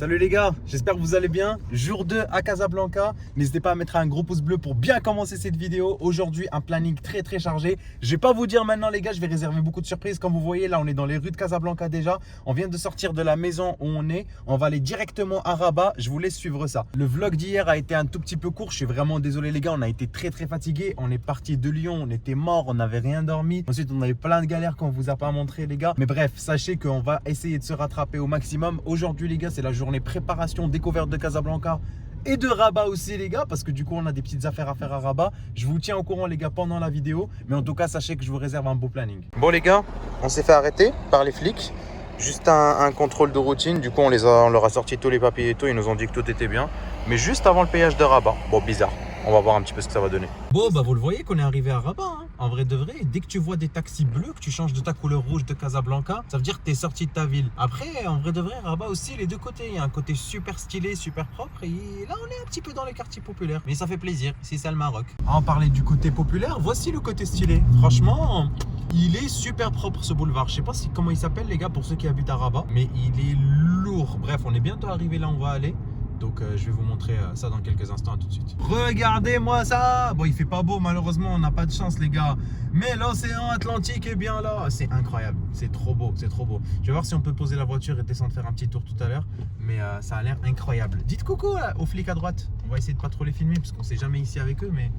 Salut les gars, j'espère que vous allez bien. Jour 2 à Casablanca. N'hésitez pas à mettre un gros pouce bleu pour bien commencer cette vidéo. Aujourd'hui, un planning très chargé. Je vais pas vous dire maintenant les gars, je vais réserver beaucoup de surprises. Comme vous voyez, là on est dans les rues de Casablanca déjà. On vient de sortir de la maison où on est. On va aller directement à Rabat. Je vous laisse suivre ça. Le vlog d'hier a été un tout petit peu court. Je suis vraiment désolé les gars, on a été très fatigués. On est parti de Lyon, on était morts, on n'avait rien dormi. Ensuite, on avait plein de galères qu'on vous a pas montré les gars. Mais bref, sachez qu'on va essayer de se rattraper au maximum. Aujourd'hui les gars, c'est la journée préparation, découverte de Casablanca et de Rabat aussi les gars, parce que du coup on a des petites affaires à faire à Rabat. Je vous tiens au courant les gars pendant la vidéo, mais en tout cas sachez que je vous réserve un beau planning. Bon les gars, on s'est fait arrêter par les flics, juste un contrôle de routine. Du coup on leur a sorti tous les papiers et tout, ils nous ont dit que tout était bien, mais juste avant le péage de Rabat. Bon, bizarre. On va voir un petit peu ce que ça va donner. Bon, bah vous le voyez qu'on est arrivé à Rabat, hein. En vrai de vrai, dès que tu vois des taxis bleus, que tu changes de ta couleur rouge de Casablanca, ça veut dire que tu es sorti de ta ville. Après, en vrai de vrai, Rabat aussi, les deux côtés. Il y a un côté super stylé, super propre. Et là, on est un petit peu dans les quartiers populaires. Mais ça fait plaisir, c'est ça le Maroc. À en parler du côté populaire, voici le côté stylé. Franchement, il est super propre ce boulevard. Je sais pas comment il s'appelle les gars pour ceux qui habitent à Rabat, mais il est lourd. Bref, on est bientôt arrivé là où on va aller. Donc je vais vous montrer ça dans quelques instants, à tout de suite. Regardez-moi ça. Bon, il fait pas beau malheureusement, on n'a pas de chance les gars. Mais l'océan Atlantique est bien là. C'est incroyable, c'est trop beau, c'est trop beau. Je vais voir si on peut poser la voiture et descendre faire un petit tour tout à l'heure. Mais ça a l'air incroyable. Dites coucou là, aux flics à droite. On va essayer de pas trop les filmer parce qu'on s'est jamais ici avec eux, mais...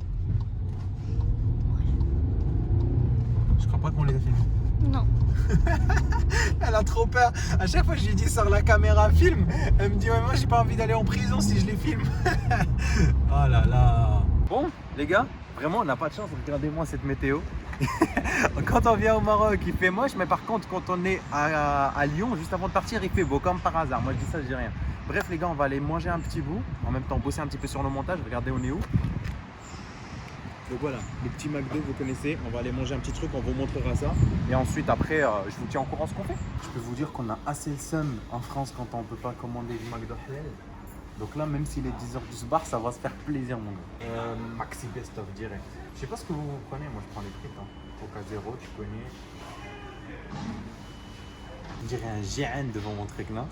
Je crois pas qu'on les a filmés. Non. Elle a trop peur. À chaque fois que je lui dis sors la caméra, filme, elle me dit ouais, moi j'ai pas envie d'aller en prison si je les filme. Oh là là. Bon les gars, vraiment on n'a pas de chance. Regardez-moi cette météo. Quand on vient au Maroc il fait moche, mais par contre quand on est à Lyon juste avant de partir il fait beau comme par hasard. Moi je dis ça, je dis rien. Bref les gars, on va aller manger un petit bout, en même temps bosser un petit peu sur le montage. Regardez on est où. Donc voilà, le petit McDo, vous connaissez, on va aller manger un petit truc, on vous montrera ça. Et ensuite, après, je vous tiens au courant ce qu'on fait. Je peux vous dire qu'on a assez le seum en France quand on ne peut pas commander du McDo halal. Donc là, même s'il est 10h du soir, ça va se faire plaisir, mon gars. Maxi Best of direct. Je sais pas ce que vous prenez, moi je prends les frites. Hein. Coca Zéro, tu connais. On dirait un géant devant mon truc là.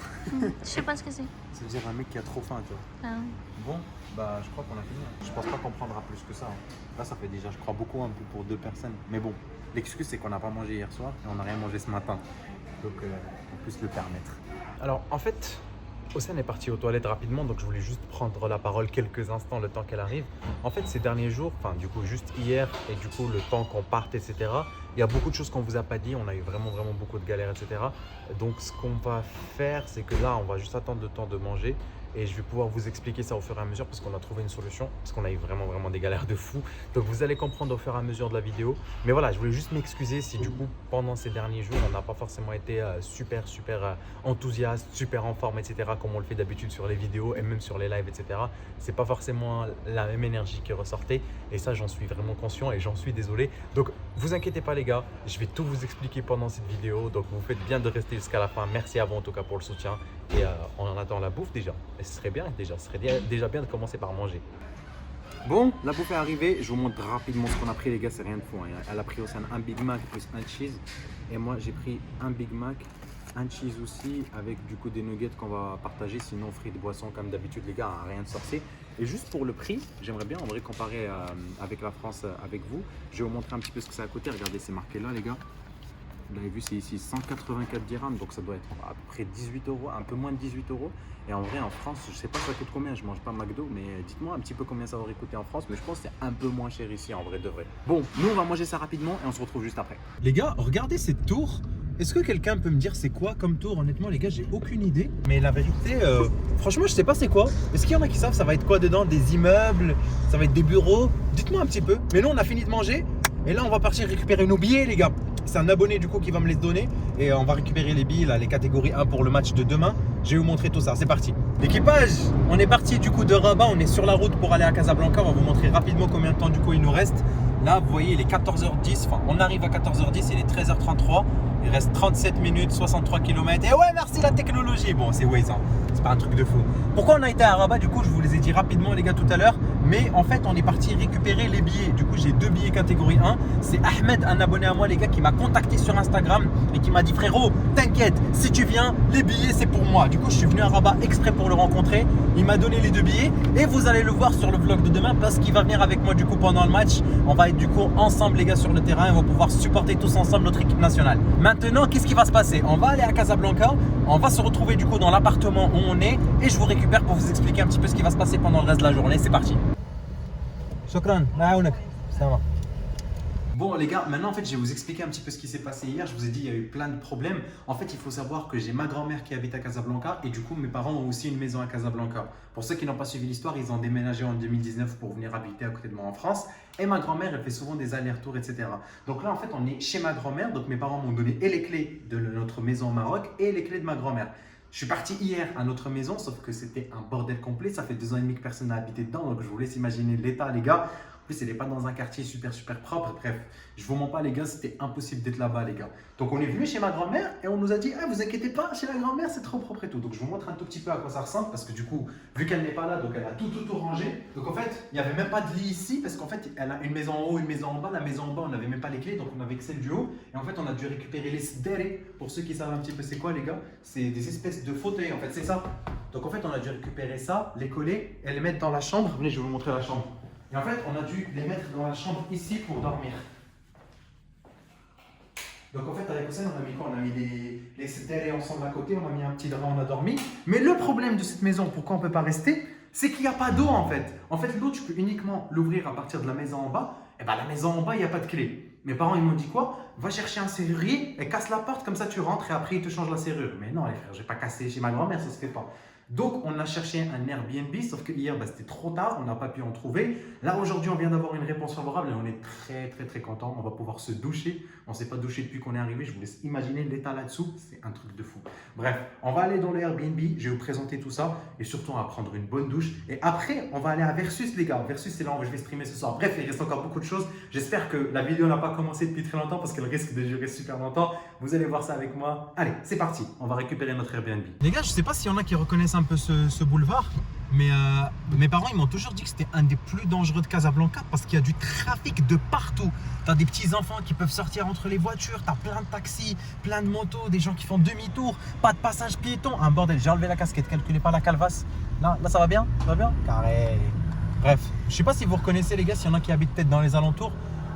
Je sais pas ce que c'est. Ça veut dire un mec qui a trop faim, tu vois. Ah. Bon, bah je crois qu'on a fini. Je pense pas qu'on prendra plus que ça. Là, ça fait déjà, je crois, beaucoup un peu pour 2 personnes. Mais bon, l'excuse c'est qu'on n'a pas mangé hier soir et on n'a rien mangé ce matin. Donc, on peut se le permettre. Alors, en fait, Océane est partie aux toilettes rapidement, donc je voulais juste prendre la parole quelques instants, le temps qu'elle arrive. En fait, ces derniers jours, enfin du coup juste hier et du coup le temps qu'on parte, etc. Il y a beaucoup de choses qu'on vous a pas dit, on a eu vraiment beaucoup de galères, etc. Donc ce qu'on va faire, c'est que là, on va juste attendre le temps de manger. Et je vais pouvoir vous expliquer ça au fur et à mesure parce qu'on a trouvé une solution, parce qu'on a eu vraiment des galères de fou. Donc vous allez comprendre au fur et à mesure de la vidéo. Mais voilà, je voulais juste m'excuser si du coup pendant ces derniers jours on n'a pas forcément été super enthousiaste, super en forme, etc. comme on le fait d'habitude sur les vidéos et même sur les lives, etc. C'est pas forcément la même énergie qui ressortait et ça j'en suis vraiment conscient et j'en suis désolé. Donc vous inquiétez pas les gars, je vais tout vous expliquer pendant cette vidéo. Donc vous faites bien de rester jusqu'à la fin. Merci à vous en tout cas pour le soutien. Et on attend la bouffe déjà. Et ce serait bien déjà bien de commencer par manger. Bon, la bouffe est arrivée. Je vous montre rapidement ce qu'on a pris les gars, c'est rien de fou. Hein. Elle a pris aussi un Big Mac plus un cheese. Et moi j'ai pris un Big Mac, un cheese aussi, avec du coup des nuggets qu'on va partager. Sinon frites, boissons comme d'habitude les gars, hein, rien de sorcier. Et juste pour le prix, j'aimerais bien en vrai comparer avec la France, avec vous. Je vais vous montrer un petit peu ce que ça a coûté. Regardez, c'est marqué là les gars. Vous l'avez vu, c'est ici 184 dirhams, donc ça doit être à peu près 18 €, un peu moins de 18 €. Et en vrai, en France, je sais pas ça coûte combien, je mange pas McDo, mais dites-moi un petit peu combien ça aurait coûté en France, mais je pense que c'est un peu moins cher ici en vrai de vrai. Bon, nous on va manger ça rapidement et on se retrouve juste après. Les gars, regardez cette tour. Est-ce que quelqu'un peut me dire c'est quoi comme tour? Honnêtement les gars, j'ai aucune idée. Mais la vérité, franchement je sais pas c'est quoi. Est-ce qu'il y en a qui savent ça va être quoi dedans? Des immeubles? Ça va être des bureaux? Dites-moi un petit peu. Mais nous on a fini de manger et là on va partir récupérer nos billets les gars. C'est un abonné du coup qui va me les donner et on va récupérer les billets, là, les catégories 1 pour le match de demain. Je vais vous montrer tout ça, c'est parti. L'équipage, on est parti du coup de Rabat, on est sur la route pour aller à Casablanca. On va vous montrer rapidement combien de temps du coup il nous reste. Là vous voyez il est 14h10, enfin on arrive à 14h10, il est 13h33. Il reste 37 minutes, 63 km. Et ouais, merci la technologie. Bon, c'est Waze, hein. C'est pas un truc de fou. Pourquoi on a été à Rabat? Du coup, je vous les ai dit rapidement, les gars, tout à l'heure. Mais en fait, on est parti récupérer les billets. Du coup, j'ai 2 billets catégorie 1. C'est Ahmed, un abonné à moi, les gars, qui m'a contacté sur Instagram et qui m'a dit frérot, t'inquiète, si tu viens, les billets c'est pour moi. Du coup, je suis venu à Rabat exprès pour le rencontrer. Il m'a donné les 2 billets et vous allez le voir sur le vlog de demain parce qu'il va venir avec moi du coup pendant le match. On va être du coup ensemble les gars sur le terrain et on va pouvoir supporter tous ensemble notre équipe nationale. Maintenant, qu'est-ce qui va se passer? On va aller à Casablanca, on va se retrouver du coup dans l'appartement où on est et je vous récupère pour vous expliquer un petit peu ce qui va se passer pendant le reste de la journée. C'est parti. Shukran, ça va. Bon les gars, maintenant en fait je vais vous expliquer un petit peu ce qui s'est passé hier. Je vous ai dit il y a eu plein de problèmes. En fait il faut savoir que j'ai ma grand-mère qui habite à Casablanca et du coup mes parents ont aussi une maison à Casablanca. Pour ceux qui n'ont pas suivi l'histoire, ils ont déménagé en 2019 pour venir habiter à côté de moi en France. Et ma grand-mère elle fait souvent des allers-retours etc. Donc là en fait on est chez ma grand-mère. Donc mes parents m'ont donné et les clés de notre maison au Maroc et les clés de ma grand-mère. Je suis parti hier à notre maison, sauf que c'était un bordel complet. Ça fait 2 ans et demi que personne n'a habité dedans. Donc je vous laisse imaginer l'état les gars. En plus, elle n'est pas dans un quartier super propre. Bref, je vous mens pas les gars, c'était impossible d'être là-bas les gars. Donc on est venu chez ma grand-mère et on nous a dit ah, vous inquiétez pas, chez la grand-mère c'est trop propre et tout. Donc je vous montre un tout petit peu à quoi ça ressemble parce que du coup, vu qu'elle n'est pas là, donc elle a tout rangé. Donc en fait, il n'y avait même pas de lit ici parce qu'en fait, elle a une maison en haut, une maison en bas. La maison en bas, on n'avait même pas les clés, donc on avait que celle du haut. Et en fait, on a dû récupérer les sdere. Pour ceux qui savent un petit peu c'est quoi les gars, c'est des espèces de fauteuils en fait, c'est ça. Donc en fait, on a dû récupérer ça, les coller et les mettre dans la chambre. Venez, je vais vous montrer la chambre. Et en fait, on a dû les mettre dans la chambre ici pour dormir. Donc en fait, avec Hossein, on a mis quoi? On a mis les sedere ensemble à côté, on a mis un petit drap, on a dormi. Mais le problème de cette maison, pourquoi on ne peut pas rester, c'est qu'il n'y a pas d'eau en fait. En fait, l'eau, tu peux uniquement l'ouvrir à partir de la maison en bas. Et bien la maison en bas, il n'y a pas de clé. Mes parents, ils m'ont dit quoi? Va chercher un serrurier et casse la porte, comme ça tu rentres et après ils te changent la serrure. Mais non les frères, je vais pas casser chez ma grand-mère, ça se fait pas. Donc, on a cherché un Airbnb, sauf que hier, c'était trop tard, on n'a pas pu en trouver. Là, aujourd'hui, on vient d'avoir une réponse favorable et on est très content. On va pouvoir se doucher. On ne s'est pas douché depuis qu'on est arrivé. Je vous laisse imaginer l'état là-dessous. C'est un truc de fou. Bref, on va aller dans le Airbnb. Je vais vous présenter tout ça et surtout, on va prendre une bonne douche. Et après, on va aller à Versus, les gars. Versus, c'est là où je vais streamer ce soir. Bref, il reste encore beaucoup de choses. J'espère que la vidéo n'a pas commencé depuis très longtemps parce qu'elle risque de durer super longtemps. Vous allez voir ça avec moi. Allez, c'est parti. On va récupérer notre Airbnb. Les gars, je ne sais pas s'il y en a qui reconnaissent un peu ce boulevard, mais mes parents ils m'ont toujours dit que c'était un des plus dangereux de Casablanca parce qu'il y a du trafic de partout. Tu as des petits enfants qui peuvent sortir entre les voitures, tu as plein de taxis, plein de motos, des gens qui font demi-tour, pas de passage piéton, un bordel. J'ai enlevé la casquette, calculez pas la calvasse. Là ça va bien? Ça va bien? Carré. Bref, je sais pas si vous reconnaissez les gars, s'il y en a qui habitent peut-être dans les alentours.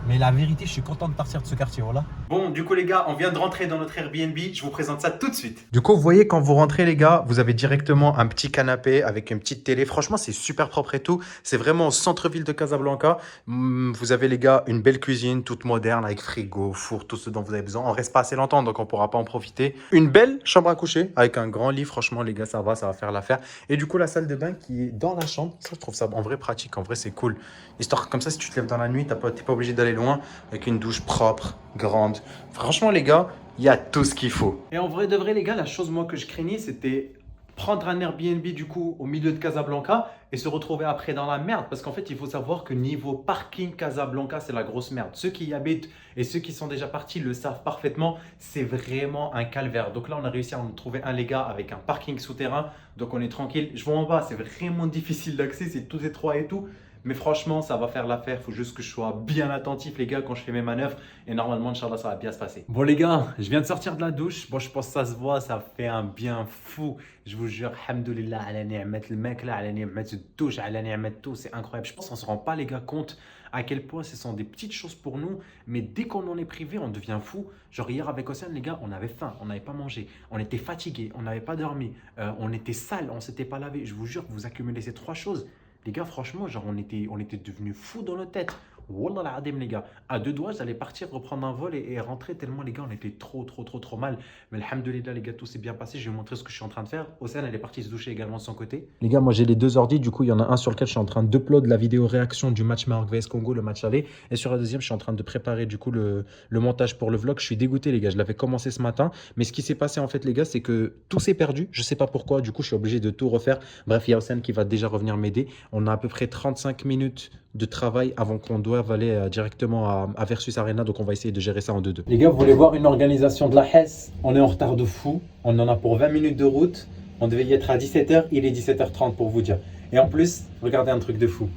Mais la vérité, je suis content de partir de ce quartier, voilà. Bon, du coup les gars, on vient de rentrer dans notre Airbnb. Je vous présente ça tout de suite. Du coup, vous voyez, quand vous rentrez les gars, vous avez directement un petit canapé avec une petite télé. Franchement, c'est super propre et tout. C'est vraiment au centre-ville de Casablanca. Vous avez les gars une belle cuisine, toute moderne, avec frigo, four, tout ce dont vous avez besoin. On reste pas assez longtemps, donc on pourra pas en profiter. Une belle chambre à coucher avec un grand lit. Franchement, les gars, ça va faire l'affaire. Et du coup, la salle de bain qui est dans la chambre. Ça, je trouve ça en vrai pratique. En vrai, c'est cool. Histoire comme ça, si tu te lèves dans la nuit, t'es pas obligé d'aller loin, avec une douche propre, grande. Franchement, les gars, il y a tout ce qu'il faut. Et en vrai de vrai, les gars, la chose moi que je craignais, c'était prendre un Airbnb du coup au milieu de Casablanca et se retrouver après dans la merde. Parce qu'en fait, il faut savoir que niveau parking Casablanca, c'est la grosse merde. Ceux qui y habitent et ceux qui sont déjà partis le savent parfaitement. C'est vraiment un calvaire. Donc là, on a réussi à en trouver un, les gars, avec un parking souterrain. Donc on est tranquille. Je vois en bas, c'est vraiment difficile d'accès, c'est tout étroit et tout. Mais franchement, ça va faire l'affaire. Il faut juste que je sois bien attentif, les gars, quand je fais mes manœuvres. Et normalement, Inch'Allah, ça va bien se passer. Bon, les gars, je viens de sortir de la douche. Bon, je pense que ça se voit, ça fait un bien fou. Je vous jure, alhamdoulilah, ala ni'mat le mec là, ala ni'mat de douche, ala ni'mat tout. C'est incroyable. Je pense qu'on ne se rend pas, les gars, compte à quel point ce sont des petites choses pour nous. Mais dès qu'on en est privé, on devient fou. Genre hier avec Hossein, les gars, on avait faim, on n'avait pas mangé, on était fatigué, on n'avait pas dormi, on était sale, on ne s'était pas lavé. Je vous jure, vous accumulez ces 3 choses. Les gars, franchement, genre on était devenus fous dans nos têtes. Wallah l'adem, les gars. À 2 doigts, j'allais partir, reprendre un vol et rentrer tellement, les gars, on était trop mal. Mais alhamdoulilah, les gars, tout s'est bien passé. Je vais vous montrer ce que je suis en train de faire. Hossein, elle est partie se doucher également de son côté. Les gars, moi, j'ai les 2 ordi. Du coup, il y en a un sur lequel je suis en train d'upload la vidéo réaction du match Maroc vs Congo, le match aller. Et sur la deuxième, je suis en train de préparer, du coup, le montage pour le vlog. Je suis dégoûté, les gars. Je l'avais commencé ce matin. Mais ce qui s'est passé, en fait, les gars, c'est que tout s'est perdu. Je sais pas pourquoi. Du coup, je suis obligé de tout refaire. Bref, il y a Hossein qui va déjà revenir m'aider. On a à peu près 35 minutes de travail avant qu'on doive aller directement à Versus Arena. Donc, on va essayer de gérer ça en 2-2. Les gars, vous voulez voir une organisation de la Hesse? On est en retard de fou. On en a pour 20 minutes de route. On devait y être à 17h. Il est 17h30 pour vous dire. Et en plus, regardez un truc de fou.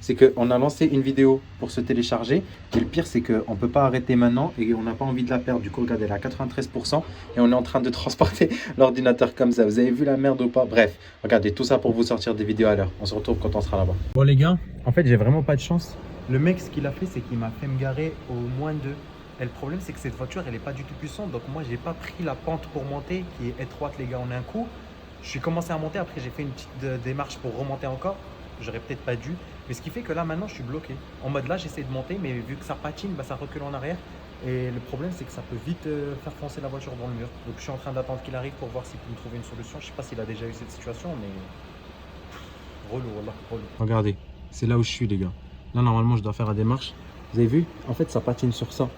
c'est qu'on a lancé une vidéo pour se télécharger. Et le pire, c'est qu'on ne peut pas arrêter maintenant et on n'a pas envie de la perdre. Du coup, regardez, elle est à 93% et on est en train de transporter l'ordinateur comme ça. Vous avez vu la merde ou pas? Bref, regardez, tout ça pour vous sortir des vidéos à l'heure. On se retrouve quand on sera là-bas. Bon les gars, en fait, j'ai vraiment pas de chance. Le mec, ce qu'il a fait, c'est qu'il m'a fait me garer au moins 2. Et le problème, c'est que cette voiture, elle n'est pas du tout puissante. Donc moi, j'ai pas pris la pente pour monter qui est étroite, les gars, en un coup. Je suis commencé à monter. Après, j'ai fait une petite démarche pour remonter encore. J'aurais peut-être pas dû. Mais ce qui fait que là, maintenant, je suis bloqué. En mode là, j'essaie de monter, mais vu que ça patine, bah, ça recule en arrière. Et le problème, c'est que ça peut vite faire foncer la voiture dans le mur. Donc, je suis en train d'attendre qu'il arrive pour voir s'il peut me trouver une solution. Je sais pas s'il a déjà eu cette situation, mais relou, voilà, relou. Regardez, c'est là où je suis, les gars. Là, normalement, je dois faire la démarche. Vous avez vu? En fait, ça patine sur ça.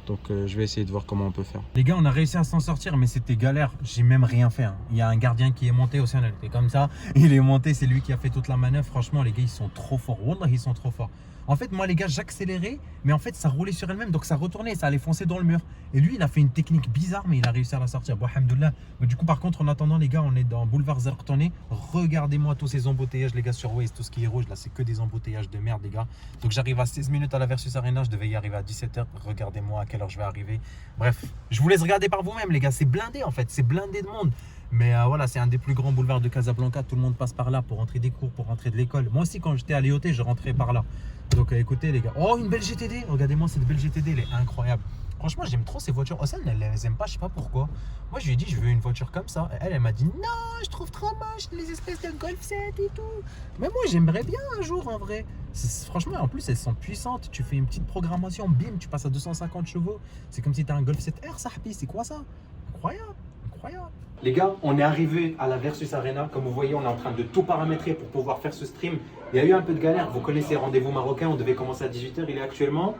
Donc je vais essayer de voir comment on peut faire. Les gars, on a réussi à s'en sortir, mais c'était galère. J'ai même rien fait. Hein. Il y a un gardien qui est monté au sein, c'est comme ça. Il est monté, c'est lui qui a fait toute la manœuvre. Franchement, les gars, ils sont trop forts. Wallah, ils sont trop forts. En fait, moi, les gars, j'accélérais, mais en fait, ça roulait sur elle-même. Donc ça retournait, ça allait foncer dans le mur. Et lui, il a fait une technique bizarre, mais il a réussi à la sortir. Bon, alhamdoulilah. Mais du coup, par contre, en attendant, les gars, on est dans boulevard Zarqtani. Regardez-moi tous ces embouteillages, les gars, sur Waze, tout ce qui est rouge. Là, c'est que des embouteillages de merde, les gars. Donc j'arrive à 16 minutes à la Versus Arena. Je devais y arriver à 17h. Regardez-moi à quelle heure je vais arriver. Bref, je vous laisse regarder par vous-même, les gars. C'est blindé, en fait. C'est blindé de monde. Mais voilà, c'est un des plus grands boulevards de Casablanca. Tout le monde passe par là pour rentrer des cours, pour rentrer de l'école. Moi aussi, quand j'étais à l'IOT, je rentrais par là. Donc écoutez, les gars. Oh, une belle GTD. Regardez-moi cette belle GTD. Elle est incroyable. Franchement, j'aime trop ces voitures. Océane, elle les aime pas, je sais pas pourquoi. Moi, je lui ai dit, je veux une voiture comme ça. Et elle m'a dit, non, je trouve trop moche les espèces de Golf 7 et tout. Mais moi, j'aimerais bien un jour, en vrai. Franchement, en plus, elles sont puissantes. Tu fais une petite programmation, bim, tu passes à 250 chevaux. C'est comme si tu as un Golf 7R, ça, c'est quoi ça? Incroyable, incroyable. Les gars, on est arrivé à la Versus Arena. Comme vous voyez, on est en train de tout paramétrer pour pouvoir faire ce stream. Il y a eu un peu de galère. Vous connaissez Rendez-vous Marocain. On devait commencer à 18h. Il est actuellement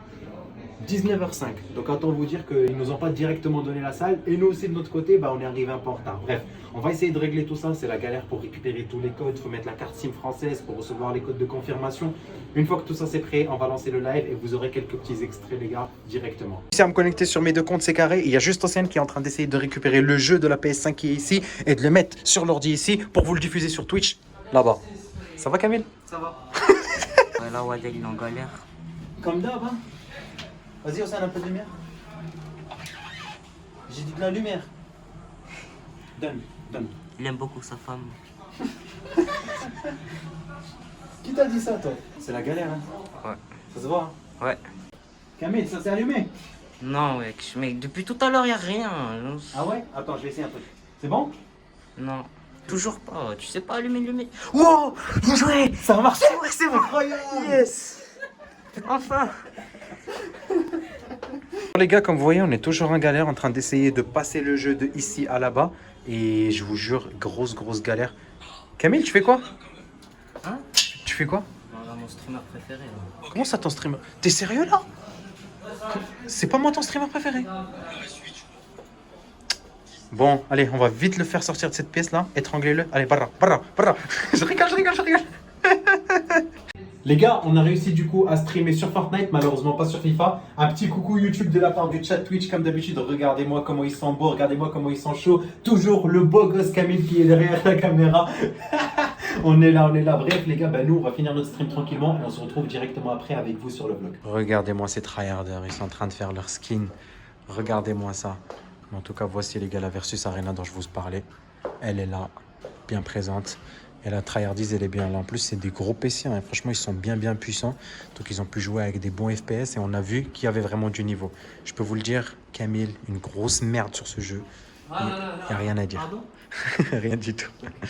19h05. Donc autant vous dire qu'ils ne nous ont pas directement donné la salle. Et nous aussi de notre côté, bah, on est arrivé un peu en retard. Bref, on va essayer de régler tout ça. C'est la galère pour récupérer tous les codes. Il faut mettre la carte SIM française pour recevoir les codes de confirmation. Une fois que tout ça c'est prêt, on va lancer le live et vous aurez quelques petits extraits, les gars, directement. Ici à me connecter sur mes deux comptes, c'est carré. Il y a juste Océane qui est en train d'essayer de récupérer le jeu de la PS5 qui est ici et de le mettre sur l'ordi ici pour vous le diffuser sur Twitch là-bas. Ça va, Camille? Ça va. Là, Wadel, il est en galère. Comme d'hab, hein. Vas-y, Océane, un peu de lumière. J'ai dit de la lumière. Donne, donne. Il aime beaucoup sa femme. Qui t'a dit ça, toi? C'est la galère, hein. Ouais. Ça se voit, hein. Ouais. Camille, ça s'est allumé? Non, mec, depuis tout à l'heure, il n'y a rien. Ah ouais? Attends, je vais essayer un truc. C'est bon? Non, toujours pas. Tu sais pas allumer le lumière. Wow, bien joué. Ça a marché? Ouais, c'est bon. Incroyable. Yes. Enfin. Les gars, comme vous voyez, on est toujours en galère en train d'essayer de passer le jeu de ici à là-bas. Et je vous jure, grosse galère. Camille, tu fais quoi? Hein? Tu fais quoi? Voilà mon streamer préféré. Là. Comment ça, ton streamer? T'es sérieux là? C'est pas moi ton streamer préféré? Bon, allez, on va vite le faire sortir de cette pièce-là. Étranglez-le. Allez, barra. Je rigole. Les gars, on a réussi du coup à streamer sur Fortnite, malheureusement pas sur FIFA. Un petit coucou YouTube de la part du chat Twitch, comme d'habitude. Regardez-moi comment ils sont beaux, regardez-moi comment ils sont chauds. Toujours le beau gosse Camille qui est derrière la caméra. on est là. Bref, les gars, bah, nous, on va finir notre stream tranquillement et on se retrouve directement après avec vous sur le vlog. Regardez-moi ces tryharders, ils sont en train de faire leur skin. Regardez-moi ça. En tout cas, voici les gars la Versus Arena dont je vous parlais. Elle est là, bien présente. Et la tryhardise, elle est bien là. En plus, c'est des gros PC. Hein. Franchement, ils sont bien puissants. Donc, ils ont pu jouer avec des bons FPS. Et on a vu qu'il y avait vraiment du niveau. Je peux vous le dire, Camille, une grosse merde sur ce jeu. Il n'y a rien à dire. Rien du tout.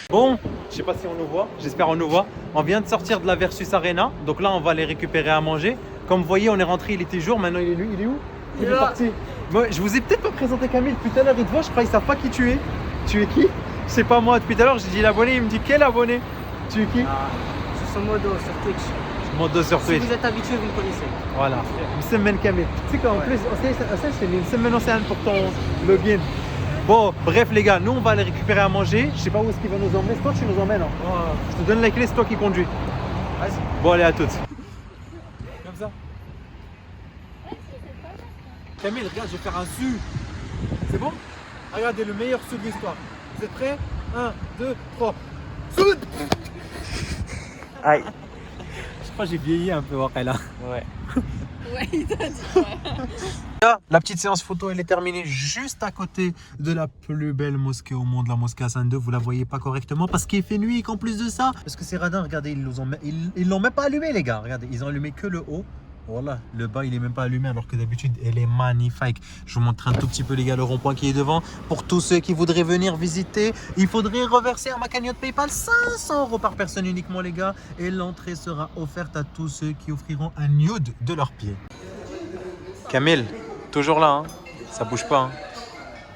Bon, je sais pas si on nous voit. J'espère on nous voit. On vient de sortir de la Versus Arena. Donc là, on va les récupérer à manger. Comme vous voyez, on est rentré. Il était jour. Maintenant, il est où? Il est parti. Moi, je vous ai peut-être pas présenté Camille. Depuis tout à l'heure, il te voit. Je crois qu'ils savent pas qui tu es. Tu es qui? C'est pas moi. Depuis tout à l'heure, j'ai dit l'abonné. Il me dit quel abonné? Tu es qui? Je suis son modo sur Twitch. Modo sur Twitch. Si vous êtes habitué, vous me connaissez. Voilà. Une semaine Camille. Tu sais qu'en plus, c'est une semaine Océane pour ton login. Bon, bref les gars, nous on va aller récupérer à manger. Je sais pas où est-ce qu'il va nous emmener. C'est toi qui nous emmènes. Hein. Je te donne les clés, c'est toi qui conduis. Vas-y. Bon, allez, à toutes. Comme ça. Camille, regarde, je vais faire un su. C'est bon? Regardez, le meilleur su de l'histoire. Vous êtes prêts? 1, 2, 3. Soude. Aïe. crois que j'ai vieilli un peu, là. Ouais. Ouais, il t'a dit. Ouais. La petite séance photo, elle est terminée juste à côté de la plus belle mosquée au monde, la mosquée Hassan II. Vous la voyez pas correctement parce qu'il fait nuit et qu'en plus de ça, parce que ces radins, regardez, ils l'ont même pas allumé, les gars. Regardez, ils ont allumé que le haut. Voilà, le bas il est même pas allumé alors que d'habitude elle est magnifique. Je vous montre un tout petit peu les gars le rond-point qui est devant. Pour tous ceux qui voudraient venir visiter, il faudrait reverser à ma cagnotte PayPal 500 € par personne uniquement les gars. Et l'entrée sera offerte à tous ceux qui offriront un nude de leurs pieds. Camille, toujours là, hein, ça bouge pas. Hein.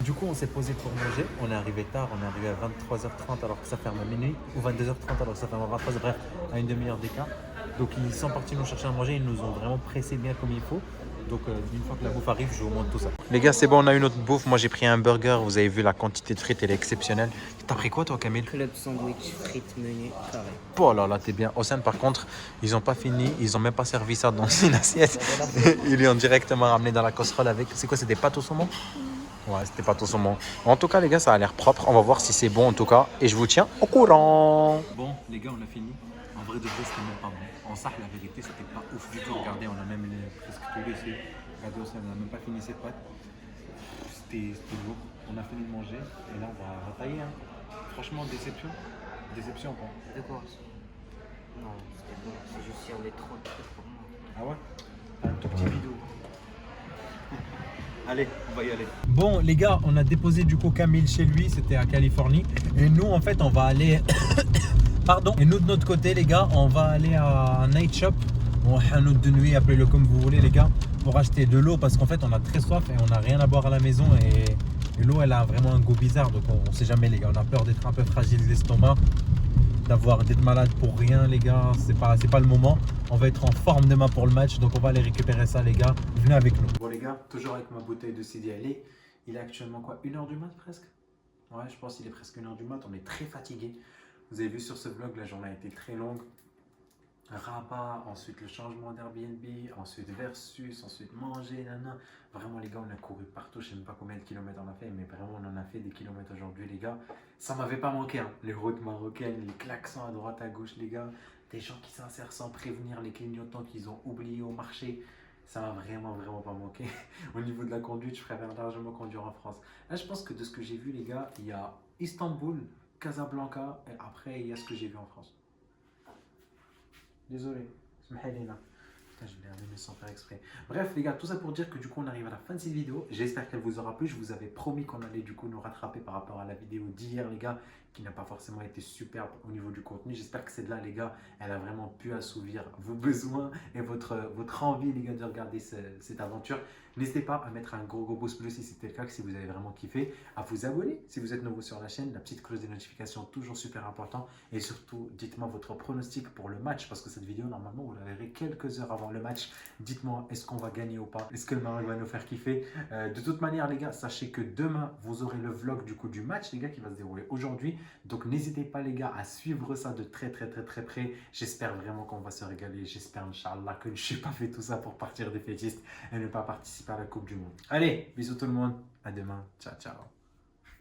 Du coup, on s'est posé pour manger. On est arrivé tard, on est arrivé à 23h30 alors que ça ferme à minuit, ou 22h30 alors que ça ferme à 23h, bref, à une demi-heure d'écart. Donc, ils sont partis nous chercher à manger, ils nous ont vraiment pressé bien comme il faut. Donc, une fois que la bouffe arrive, je vous montre tout ça. Les gars, c'est bon, on a une autre bouffe. Moi, j'ai pris un burger. Vous avez vu la quantité de frites, elle est exceptionnelle. T'as pris quoi, toi, Camille? Club sandwich, frites, menu, carré. Oh là là, t'es bien. Océane, par contre, ils n'ont pas fini. Ils n'ont même pas servi ça dans une assiette. Ils lui ont directement ramené dans la casserole avec. C'est quoi, c'est des pâtes au saumon? Ouais, c'était pâtes au saumon. En tout cas, les gars, ça a l'air propre. On va voir si c'est bon, en tout cas. Et je vous tiens au courant. Bon, les gars, on a fini. En vrai de vrai, c'était même pas bon. En sac, la vérité, c'était pas ouf du tout. Regardez, on a même presque tout laissé. Regardez, Océane, on n'a même pas fini ses pâtes. C'était lourd. On a fini de manger. Et là, on va tailler. Hein. Franchement, déception. Déception, quoi. De quoi? Non, c'était bon. C'est juste qu'il y avait trop de trucs pour moi. Ah ouais? Un tout petit vidéo. Allez, on va y aller. Bon, les gars, on a déposé du coup Camille chez lui. C'était à Californie. Et nous, en fait, on va aller... Pardon. Et nous, de notre côté, les gars, on va aller à un night shop. Ou un hanout de nuit, appelez-le comme vous voulez, les gars. Pour acheter de l'eau. Parce qu'en fait, on a très soif et on n'a rien à boire à la maison. Et l'eau, elle a vraiment un goût bizarre. Donc, on sait jamais, les gars. On a peur d'être un peu fragile d'estomac. D'être malade pour rien, les gars, c'est pas le moment. On va être en forme demain pour le match, donc on va aller récupérer ça, les gars. Venez avec nous. Bon, les gars, toujours avec ma bouteille de CDLA. Il est actuellement quoi, 1h du mat presque? Ouais, je pense qu'il est presque 1h du mat. On est très fatigué. Vous avez vu sur ce vlog, la journée a été très longue. Rabat, ensuite le changement d'Airbnb, ensuite versus, ensuite manger, nana. Vraiment les gars, on a couru partout, je sais même pas combien de kilomètres on a fait, mais vraiment on en a fait des kilomètres aujourd'hui les gars. Ça m'avait pas manqué, hein. Les routes marocaines, les klaxons à droite à gauche les gars, des gens qui s'insèrent sans prévenir, les clignotants qu'ils ont oubliés au marché. Ça m'a vraiment pas manqué. Au niveau de la conduite, je préfère largement conduire en France. Là je pense que de ce que j'ai vu les gars, il y a Istanbul, Casablanca et après il y a ce que j'ai vu en France. Désolé, Smahalina. Putain, je l'ai allumé sans faire exprès. Bref, les gars, tout ça pour dire que du coup, on arrive à la fin de cette vidéo. J'espère qu'elle vous aura plu. Je vous avais promis qu'on allait du coup nous rattraper par rapport à la vidéo d'hier, les gars, qui n'a pas forcément été superbe au niveau du contenu. J'espère que celle-là, les gars, elle a vraiment pu assouvir vos besoins et votre envie, les gars, de regarder cette aventure. N'hésitez pas à mettre un gros pouce bleu si c'était le cas, si vous avez vraiment kiffé, à vous abonner si vous êtes nouveau sur la chaîne, la petite cloche des notifications, toujours super important. Et surtout, dites-moi votre pronostic pour le match, parce que cette vidéo, normalement, vous la verrez quelques heures avant le match. Dites-moi, est-ce qu'on va gagner ou pas? Est-ce que le Maroc va nous faire kiffer? De toute manière, les gars, sachez que demain, vous aurez le vlog du coup du match, les gars, qui va se dérouler aujourd'hui. Donc, n'hésitez pas, les gars, à suivre ça de très près. J'espère vraiment qu'on va se régaler. J'espère, Inch'Allah, que je n'ai pas fait tout ça pour partir des fétistes et ne pas participer à la Coupe du Monde. Allez, bisous tout le monde. À demain. Ciao.